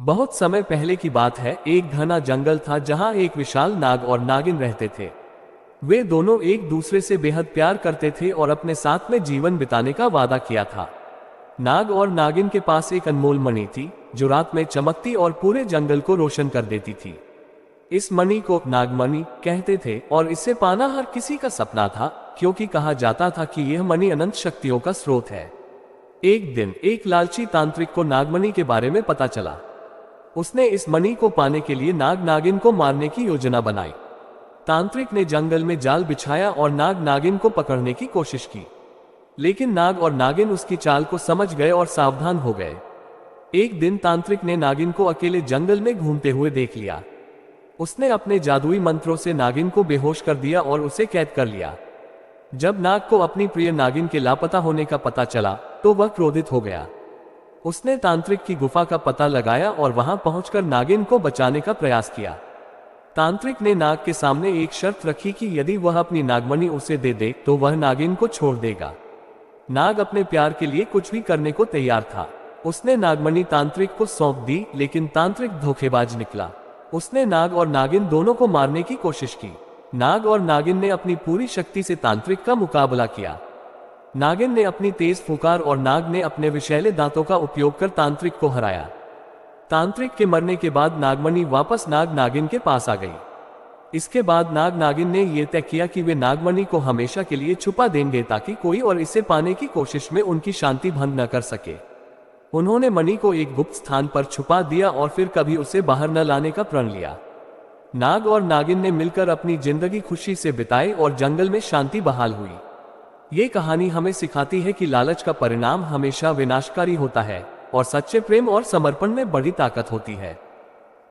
बहुत समय पहले की बात है। एक घना जंगल था जहां एक विशाल नाग और नागिन रहते थे। वे दोनों एक दूसरे से बेहद प्यार करते थे और अपने साथ में जीवन बिताने का वादा किया था। नाग और नागिन के पास एक अनमोल मणि थी जो रात में चमकती और पूरे जंगल को रोशन कर देती थी। इस मणि को नागमणि कहते थे और इसे पाना हर किसी का सपना था, क्योंकि कहा जाता था कि यह मणि अनंत शक्तियों का स्रोत है। एक दिन एक लालची तांत्रिक को नागमणि के बारे में पता चला। उसने इस मणि को पाने के लिए नाग नागिन को मारने की योजना बनाई। तांत्रिक ने जंगल में जाल बिछाया और नाग नागिन को पकड़ने की कोशिश की, लेकिन नाग और नागिन उसकी चाल को समझ गए और सावधान हो गए। एक दिन तांत्रिक ने नागिन को अकेले जंगल में घूमते हुए देख लिया। उसने अपने जादुई मंत्रों से नागिन को बेहोश कर दिया और उसे कैद कर लिया। जब नाग को अपनी प्रिय नागिन के लापता होने का पता चला तो वह क्रोधित हो गया। उसने तांत्रिक की गुफा का पता लगाया और वहां पहुंचकर नागिन को बचाने का प्रयास किया। तांत्रिक ने नाग के सामने एक शर्त रखी कि यदि वह अपनी नागमणि उसे दे दे तो वह नागिन को छोड़ देगा। नाग अपने प्यार के लिए कुछ भी करने को तैयार था। उसने नागमणि तांत्रिक को सौंप दी, लेकिन तांत्रिक धोखेबाज निकला। उसने नाग और नागिन दोनों को मारने की कोशिश की। नाग और नागिन ने अपनी पूरी शक्ति से तांत्रिक का मुकाबला किया। नागिन ने अपनी तेज फुकार और नाग ने अपने विषैले दांतों का उपयोग कर तांत्रिक को हराया। तांत्रिक के मरने के बाद नागमणि वापस नाग नागिन के पास आ गई। इसके बाद नाग नागिन ने यह तय किया कि वे नागमणि को हमेशा के लिए छुपा देंगे ताकि कोई और इसे पाने की कोशिश में उनकी शांति भंग न कर सके। उन्होंने मणि को एक गुप्त स्थान पर छुपा दिया और फिर कभी उसे बाहर न लाने का प्रण लिया। नाग और नागिन ने मिलकर अपनी जिंदगी खुशी से बिताई और जंगल में शांति बहाल हुई। ये कहानी हमें सिखाती है कि लालच का परिणाम हमेशा विनाशकारी होता है और सच्चे प्रेम और समर्पण में बड़ी ताकत होती है।